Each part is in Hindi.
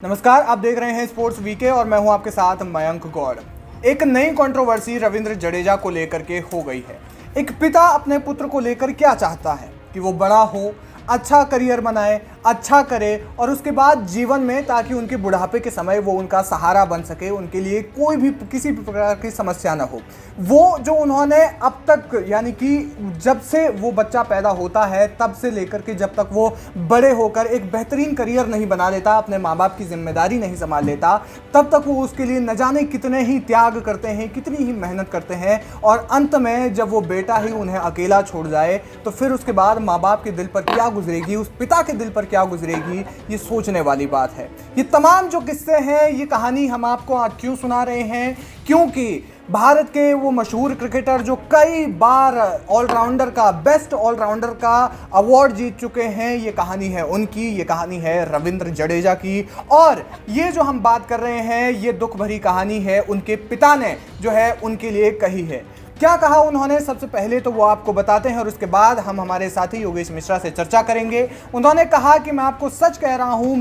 नमस्कार, आप देख रहे हैं स्पोर्ट्स वीके और मैं हूं आपके साथ मयंक गौड़। एक नई कंट्रोवर्सी रविंद्र जडेजा को लेकर के हो गई है। एक पिता अपने पुत्र को लेकर क्या चाहता है कि वो बड़ा हो, अच्छा करियर बनाए, अच्छा करे और उसके बाद जीवन में ताकि उनके बुढ़ापे के समय वो उनका सहारा बन सके, उनके लिए कोई भी किसी भी प्रकार की समस्या ना हो। वो जो उन्होंने अब तक यानी कि जब से वो बच्चा पैदा होता है तब से लेकर के जब तक वो बड़े होकर एक बेहतरीन करियर नहीं बना लेता, अपने माँ बाप की जिम्मेदारी नहीं संभाल लेता, तब तक वो उसके लिए न जाने कितने ही त्याग करते हैं, कितनी ही मेहनत करते हैं और अंत में जब वो बेटा ही उन्हें अकेला छोड़ जाए तो फिर उसके बाद माँ बाप के दिल पर क्या गुजरेगी, उस पिता के दिल पर क्या गुजरेगी, ये सोचने वाली बात है। ये तमाम जो किस्से हैं, ये कहानी हम आपको आज क्यों सुना रहे हैं? क्योंकि भारत के वो मशहूर क्रिकेटर जो कई बार ऑलराउंडर का, बेस्ट ऑलराउंडर का अवार्ड जीत चुके हैं, ये कहानी है उनकी, ये कहानी है रविंद्र जडेजा की। और ये जो हम बात कर रहे हैं, ये दुख भरी कहानी है उनके पिता ने जो है उनके लिए कही है। क्या कहा उन्होंने, सबसे पहले तो वो आपको बताते हैं और उसके बाद हम हमारे साथी योगेश मिश्रा से चर्चा करेंगे। उन्होंने कहा कि मैं आपको सच कह रहा हूं,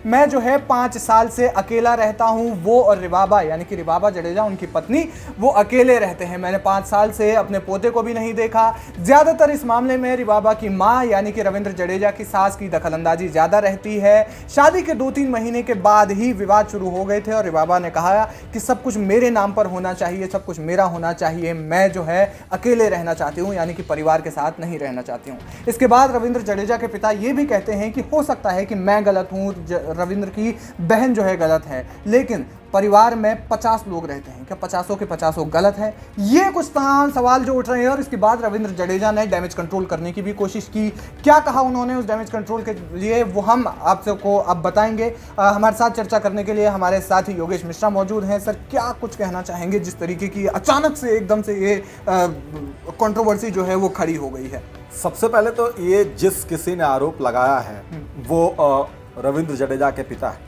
मैं जो है 5 साल से अकेला रहता हूं। वो और रिबाबा यानी कि रिबाबा जडेजा उनकी पत्नी, वो अकेले रहते हैं। मैंने 5 साल से अपने पोते को भी नहीं देखा। ज्यादातर इस मामले में रिबाबा की मां यानी कि रविंद्र जडेजा की सास की दखलंदाजी ज्यादा रहती है। शादी के 2-3 महीने के बाद ही विवाद शुरू हो गए थे और रिबाबा ने कहा कि सब कुछ मेरे नाम पर होना चाहिए, सब कुछ मेरा होना चाहिए, मैं जो है अकेले रहना चाहती हूं, यानी कि परिवार के साथ नहीं रहना चाहती हूं। इसके बाद रविंद्र जडेजा के पिता ये भी कहते हैं कि हो सकता है कि मैं गलत हूं, रविंद्र की बहन जो है गलत है, लेकिन परिवार में 50 लोग रहते हैं, क्या 50 के 50 गलत है? ये कुछ तमाम सवाल जो उठ रहे हैं। और इसके बाद रविंद्र जडेजा ने डैमेज कंट्रोल करने की भी कोशिश की। क्या कहा उन्होंने उस डैमेज कंट्रोल के लिए, वो हम आप सबको अब बताएंगे। हमारे साथ चर्चा करने के लिए हमारे साथी योगेश मिश्रा मौजूद हैं। सर, क्या कुछ कहना चाहेंगे जिस तरीके की अचानक से एकदम से ये कंट्रोवर्सी जो है वो खड़ी हो गई है? सबसे पहले तो ये जिस किसी ने आरोप लगाया है वो रविंद्र जडेजा के पिता है।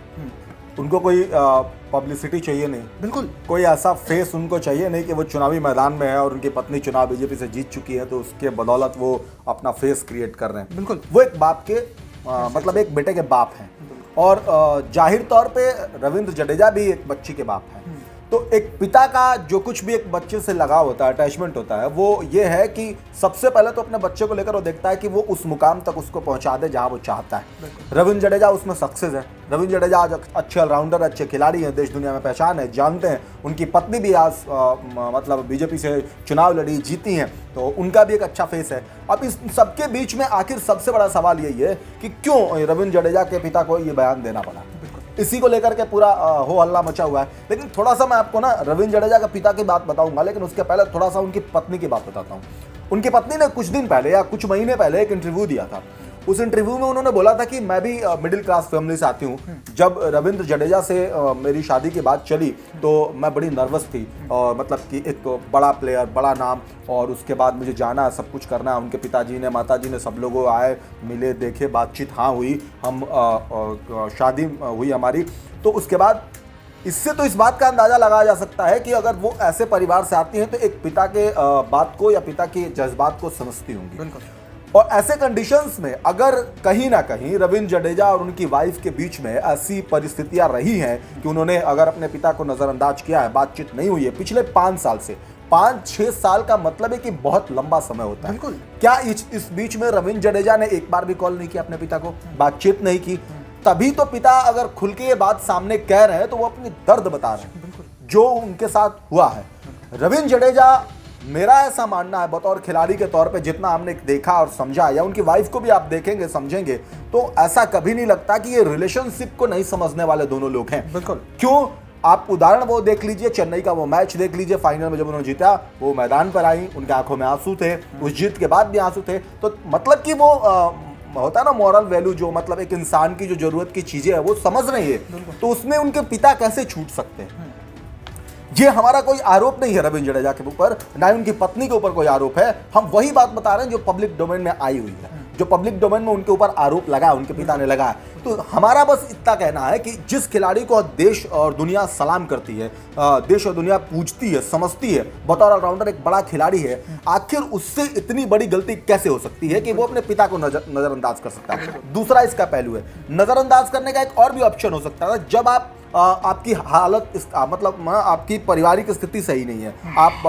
उनको कोई पब्लिसिटी चाहिए नहीं, बिल्कुल कोई ऐसा फेस उनको चाहिए नहीं कि वो चुनावी मैदान में है और उनकी पत्नी चुनाव बीजेपी से जीत चुकी है तो उसके बदौलत वो अपना फेस क्रिएट कर रहे हैं। बिल्कुल वो एक बाप के मतलब एक बेटे के बाप हैं और जाहिर तौर पे रविंद्र जडेजा भी एक बच्ची के बाप हैं। तो एक पिता का जो कुछ भी एक बच्चे से लगाव होता है, अटैचमेंट होता है, वो ये है कि सबसे पहले तो अपने बच्चे को लेकर वो देखता है कि वो उस मुकाम तक उसको पहुंचा दे जहां वो चाहता है। रविंद्र जडेजा उसमें सक्सेस है। रविंद्र जडेजा आज अच्छे ऑलराउंडर, अच्छे खिलाड़ी हैं, देश दुनिया में पहचान है, जानते हैं। उनकी पत्नी भी आज मतलब बीजेपी से चुनाव लड़ी, जीती हैं, तो उनका भी एक अच्छा फेस है। अब इस सबके बीच में आखिर सबसे बड़ा सवाल यही है कि क्यों रविंद्र जडेजा के पिता को ये बयान देना पड़ा। इसी को लेकर के पूरा हो हल्ला मचा हुआ है। लेकिन थोड़ा सा मैं आपको ना रविंद्र जडेजा के पिता की बात बताऊंगा, लेकिन उसके पहले थोड़ा सा उनकी पत्नी की बात बताता हूं। उनकी पत्नी ने कुछ दिन पहले या कुछ महीने पहले एक इंटरव्यू दिया था। उस इंटरव्यू में उन्होंने बोला था कि मैं भी मिडिल क्लास फैमिली से आती हूँ। जब रविंद्र जडेजा से मेरी शादी की बात चली तो मैं बड़ी नर्वस थी, और मतलब कि एक बड़ा प्लेयर, बड़ा नाम, और उसके बाद मुझे जाना, सब कुछ करना है। उनके पिताजी ने, माताजी ने, सब लोग आए, मिले, देखे, बातचीत हाँ हुई, हम शादी हुई हमारी। तो उसके बाद इससे तो इस बात का अंदाजा लगाया जा सकता है कि अगर वो ऐसे परिवार से आती हैं तो एक पिता के बात को या पिता के जज्बात को समझती होंगी। और ऐसे कंडीशंस में अगर कहीं ना कहीं रविंद्र जडेजा और उनकी वाइफ के बीच में ऐसी परिस्थितियां रही हैं कि उन्होंने अगर अपने पिता को नजरअंदाज किया है, बातचीत नहीं हुई है पिछले 5 साल से, 5-6 साल का मतलब है कि बहुत लंबा समय होता है। बिल्कुल। क्या इस बीच में रविंद्र जडेजा ने एक बार भी कॉल नहीं किया अपने पिता को, बातचीत नहीं की? तभी तो पिता अगर खुल के ये बात सामने कह रहे हैं तो वो अपनी दर्द बता रहे हैं जो उनके साथ हुआ है। रविंद्र जडेजा, मेरा ऐसा मानना है बतौर खिलाड़ी के तौर पे, जितना हमने देखा और समझा, या उनकी वाइफ को भी आप देखेंगे, समझेंगे, तो ऐसा कभी नहीं लगता कि ये रिलेशनशिप को नहीं समझने वाले दोनों लोग हैं। बिल्कुल। क्यों? आप उदाहरण वो देख लीजिए, चेन्नई का वो मैच देख लीजिए, फाइनल में जब उन्होंने जीता, वो मैदान पर आई, उनके आंखों में आंसू थे, उस जीत के बाद भी आंसू थे। तो मतलब कि वो होता है ना मॉरल वैल्यू, जो मतलब एक इंसान की जो जरूरत की चीजें है वो समझ रही है, तो उसमें उनके पिता कैसे छूट सकते हैं? ये हमारा कोई आरोप नहीं है रविंद्र जडेजा के ऊपर, ना ही उनकी पत्नी के ऊपर कोई आरोप है। हम वही बात बता रहे हैं जो पब्लिक डोमेन में आई हुई है, जो पब्लिक डोमेन में उनके ऊपर आरोप लगा, उनके पिता ने लगाया। तो हमारा बस इतना कहना है कि जिस खिलाड़ी को देश और दुनिया सलाम करती है, देश और दुनिया पूजती है, समझती है, बतौर ऑलराउंडर एक बड़ा खिलाड़ी है, आखिर उससे इतनी बड़ी गलती कैसे हो सकती है कि वो अपने पिता को नजरअंदाज कर सकता है। दूसरा इसका पहलू है, नजरअंदाज करने का एक और भी ऑप्शन हो सकता है, जब आप आपकी हालत मतलब आपकी पारिवारिक स्थिति सही नहीं है, आप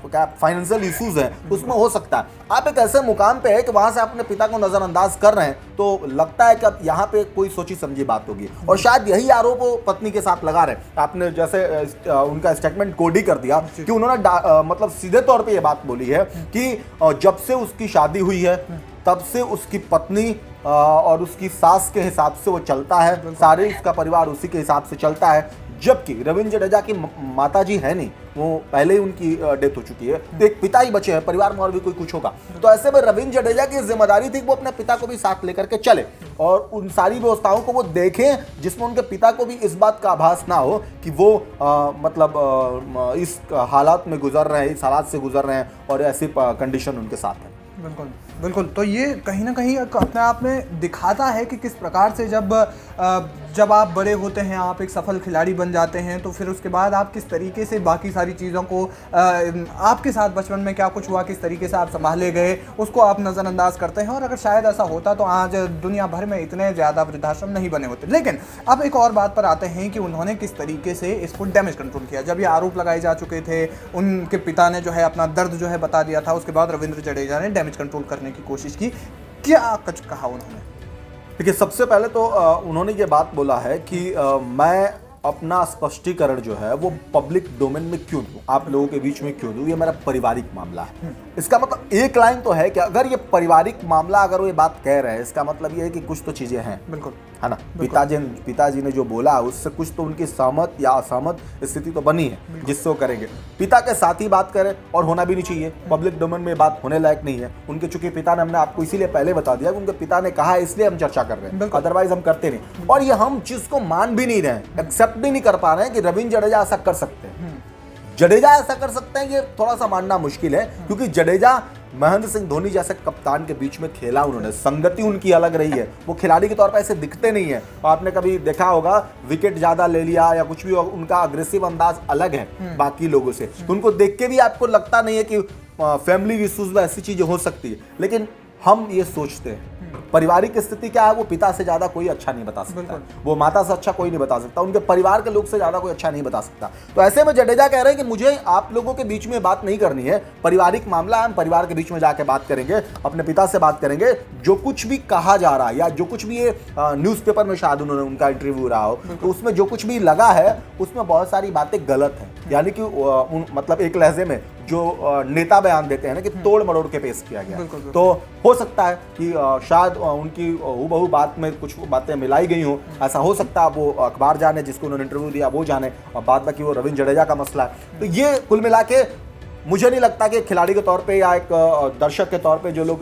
क्या फाइनेंशियल इश्यूज हैं, उसमें हो सकता है आप एक ऐसे मुकाम पे है कि वहां से अपने पिता को नजरअंदाज कर रहे हैं, तो लगता है कि अब यहाँ पे कोई सोची समझी बात होगी। और शायद यही आरोप वो पत्नी के साथ लगा रहे। आपने जैसे उनका स्टेटमेंट कोड ही कर दिया कि उन्होंने मतलब सीधे तौर पे ये बात बोली है कि जब से उसकी शादी हुई है तब से उसकी पत्नी और उसकी सास के हिसाब से वो चलता है, सारे उसका परिवार उसी के हिसाब से चलता है। जबकि रविंद्र जडेजा की माताजी है नहीं, वो पहले ही उनकी डेथ हो चुकी है, तो एक पिता ही बचे हैं, परिवार में और भी कोई कुछ होगा। तो ऐसे में रविंद्र जडेजा की जिम्मेदारी थी कि वो अपने पिता को भी साथ लेकर के चले और उन सारी व्यवस्थाओं को वो देखें जिसमें उनके पिता को भी इस बात का आभास ना हो कि वो मतलब इस हालात में गुजर रहे हैं, इस हालात से गुजर रहे हैं और ऐसी कंडीशन उनके साथ है। बिल्कुल बिल्कुल। तो ये कहीं ना कहीं अपने आप में दिखाता है कि किस प्रकार से जब आप बड़े होते हैं, आप एक सफल खिलाड़ी बन जाते हैं, तो फिर उसके बाद आप किस तरीके से बाकी सारी चीज़ों को आपके साथ बचपन में क्या कुछ हुआ, किस तरीके से आप संभाले गए, उसको आप नज़रअंदाज करते हैं। और अगर शायद ऐसा होता तो आज दुनिया भर में इतने ज़्यादा वृद्धाश्रम नहीं बने होते। लेकिन अब एक और बात पर आते हैं कि उन्होंने किस तरीके से इसको डैमेज कंट्रोल किया। जब ये आरोप लगाए जा चुके थे, उनके पिता ने जो है अपना दर्द जो है बता दिया था, उसके बाद रविंद्र जडेजा ने डैमेज कंट्रोल करने की कोशिश की। क्या कुछ कहा उन्होंने? देखिए, सबसे पहले तो उन्होंने ये बात बोला है कि मैं अपना स्पष्टीकरण जो है वो पब्लिक डोमेन में क्यों दूं, आप लोगों के बीच में क्यों दूं, ये मेरा पारिवारिक मामला है। इसका मतलब एक लाइन तो है कि अगर ये पारिवारिक मामला, अगर वो ये बात कह रहे हैं, इसका मतलब ये है कि कुछ तो चीजें हैं। बिल्कुल, है ना। पिताजी ने जो बोला उससे कुछ तो उनकी सहमत या असहमत स्थिति तो बनी है जिससे वो करेंगे। पिता के साथ ही बात करें, और होना भी नहीं चाहिए, पब्लिक डोमेन में बात होने लायक नहीं है। उनके चूंकि पिता ने, हमने आपको इसीलिए पहले बता दिया कि उनके पिता ने कहा है, इसलिए हम चर्चा कर रहे हैं, अदरवाइज हम करते नहीं। और ये हम जिसको मान भी नहीं रहे हैं, एक्सेप्ट भी नहीं कर पा रहे हैं कि रविंद्र जडेजा ऐसा कर सकते हैं, जडेजा ऐसा कर सकते हैं, ये थोड़ा सा मानना मुश्किल है। क्योंकि जडेजा महेंद्र सिंह धोनी जैसे कप्तान के बीच में खेला उन्होंने, संगति उनकी अलग रही है, वो खिलाड़ी के तौर पर ऐसे दिखते नहीं है। आपने कभी देखा होगा विकेट ज्यादा ले लिया या कुछ भी, उनका अग्रेसिव अंदाज अलग है बाकी लोगों से। उनको देख के भी आपको लगता नहीं है कि फैमिली इश्यूज में ऐसी चीजें हो सकती है। लेकिन हम ये सोचते हैं पारिवारिक स्थिति क्या है, वो पिता से ज्यादा कोई अच्छा नहीं बता सकता, वो माता से अच्छा कोई नहीं बता सकता, उनके परिवार के लोग से ज्यादा कोई अच्छा नहीं बता सकता। तो ऐसे में जडेजा कह रहे हैं कि मुझे आप लोगों के बीच में बात नहीं करनी है, पारिवारिक मामला, हम परिवार के बीच में जाके बात करेंगे, अपने पिता से बात करेंगे। जो कुछ भी कहा जा रहा है या जो कुछ भी ये न्यूज़पेपर में शायद उन्होंने उनका इंटरव्यू रहा हो, तो उसमें जो कुछ भी लगा है उसमें बहुत सारी बातें गलत हैं। यानी कि मतलब एक लहजे में जो नेता बयान देते हैं ना कि तोड़ मरोड़ के पेश किया गया। तो हो सकता है कि शायद उनकी हूबहू बात में कुछ बातें मिलाई गई हो, ऐसा हो सकता है। वो अखबार जाने, जिसको उन्होंने इंटरव्यू दिया वो जाने, और बाद बाकी वो रविंद्र जडेजा का मसला है। तो ये कुल मिला के मुझे नहीं लगता कि खिलाड़ी के तौर पे या एक दर्शक के तौर पे जो लोग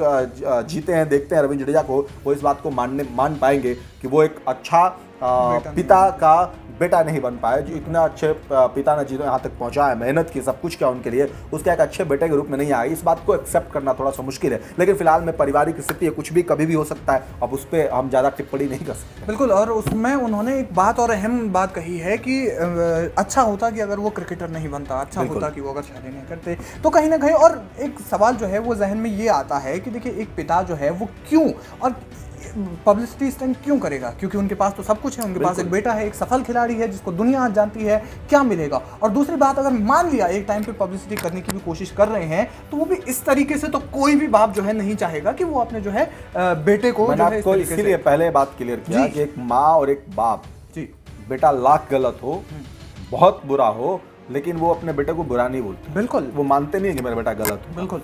जीते हैं, देखते हैं रविंद्र जडेजा को, वो इस बात को मान पाएंगे कि वो एक अच्छा पिता का बेटा नहीं बन पाए। जो इतना अच्छे पिता ने जिन्हें यहाँ तक पहुँचा है, मेहनत की, सब कुछ किया उनके लिए, उसके एक अच्छे बेटे के रूप में नहीं आए। इस बात को एक्सेप्ट करना थोड़ा सा मुश्किल है। लेकिन फिलहाल में पारिवारिक स्थिति है, कुछ भी कभी भी हो सकता है, अब उस पर हम ज़्यादा टिप्पणी नहीं कर सकते। बिल्कुल। और उसमें उन्होंने एक बात और अहम बात कही है कि अच्छा होता कि अगर वो क्रिकेटर नहीं बनता, अच्छा होता कि वो अगर शादी नहीं करते। तो कहीं ना कहीं और एक सवाल जो है वो जहन में ये आता है कि देखिए, एक पिता जो है वो क्यों और पब्लिसिटी स्टंट क्यों करेगा? क्योंकि उनके पास तो सब कुछ है, उनके पास एक बेटा है, एक सफल खिलाड़ी है जिसको दुनिया आज जानती है, क्या मिलेगा? और दूसरी बात, अगर मान लिया एक टाइम पे पब्लिसिटी करने की भी कोशिश कर रहे हैं, तो वो भी इस तरीके से तो कोई भी बाप जो है नहीं चाहेगा कि वो अपने जो है बेटे को जो है, इसीलिए पहले बात क्लियर किया कि एक माँ और एक बाप, जी, बेटा लाख गलत हो, बहुत बुरा हो, लेकिन वो अपने बेटे को बुरा नहीं बोलते। बिल्कुल, वो मानते नहीं है कि मेरा बेटा गलत हो। बिल्कुल।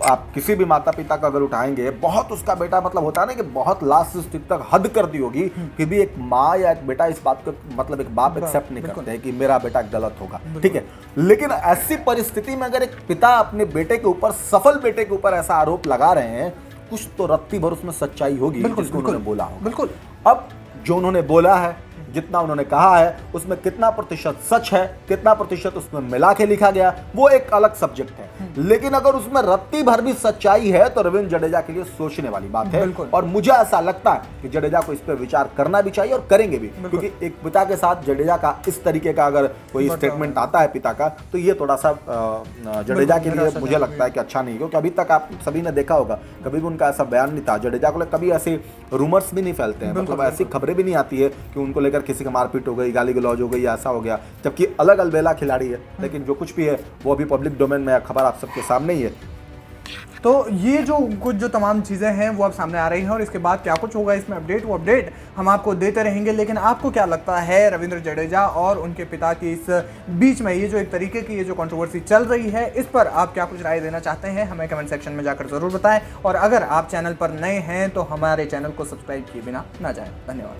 आप किसी भी माता पिता का अगर उठाएंगे, बहुत उसका बेटा, मतलब होता है ना कि बहुत लास्ट स्थिति तक हद कर दी होगी, फिर भी एक माँ या एक बेटा इस बात को, मतलब एक बाप एक्सेप्ट नहीं करते हैं कि मेरा बेटा गलत होगा, ठीक है। लेकिन ऐसी परिस्थिति में अगर एक पिता अपने बेटे के ऊपर, सफल बेटे के ऊपर ऐसा आरोप लगा रहे हैं, कुछ तो रत्ती भर उसमें सच्चाई होगी जिसको उन्होंने बोला होगा। बिल्कुल। अब जो उन्होंने बोला है, जितना उन्होंने कहा है उसमें कितना प्रतिशत सच है, कितना प्रतिशत उसमें मिला के लिखा गया, वो एक अलग सब्जेक्ट है। लेकिन अगर उसमें रत्ती भर भी सच्चाई है तो रविंद्र जडेजा के लिए सोचने वाली बात है। और मुझे ऐसा लगता है कि जडेजा को इस पर विचार करना भी चाहिए और करेंगे भी, क्योंकि एक पिता के साथ जडेजा का इस तरीके का अगर कोई स्टेटमेंट आता है पिता का, तो ये थोड़ा सा जडेजा के लिए मुझे लगता है कि अच्छा नहीं, क्योंकि अभी तक आप सभी ने देखा होगा कभी भी उनका ऐसा बयान नहीं था। जडेजा को कभी ऐसे रूमर्स भी नहीं फैलते हैं, मतलब ऐसी खबरें भी नहीं आती है कि उनको लेकर किसी का मारपीट हो गई, गाली गलौज हो गई, ऐसा हो गया, जबकि अलग अलबेला खिलाड़ी है। लेकिन जो कुछ भी है वो अभी पब्लिक डोमेन में खबर आप सबके सामने ही है। तो ये जो तमाम चीज़ें हैं वो अब सामने आ रही हैं, और इसके बाद क्या कुछ होगा इसमें वो अपडेट हम आपको देते रहेंगे। लेकिन आपको क्या लगता है रविंद्र जडेजा और उनके पिता की इस बीच में ये जो एक तरीके की ये जो कंट्रोवर्सी चल रही है, इस पर आप क्या कुछ राय देना चाहते हैं, हमें कमेंट सेक्शन में जाकर ज़रूर बताएं। और अगर आप चैनल पर नए हैं तो हमारे चैनल को सब्सक्राइब किए बिना ना जाएं। धन्यवाद।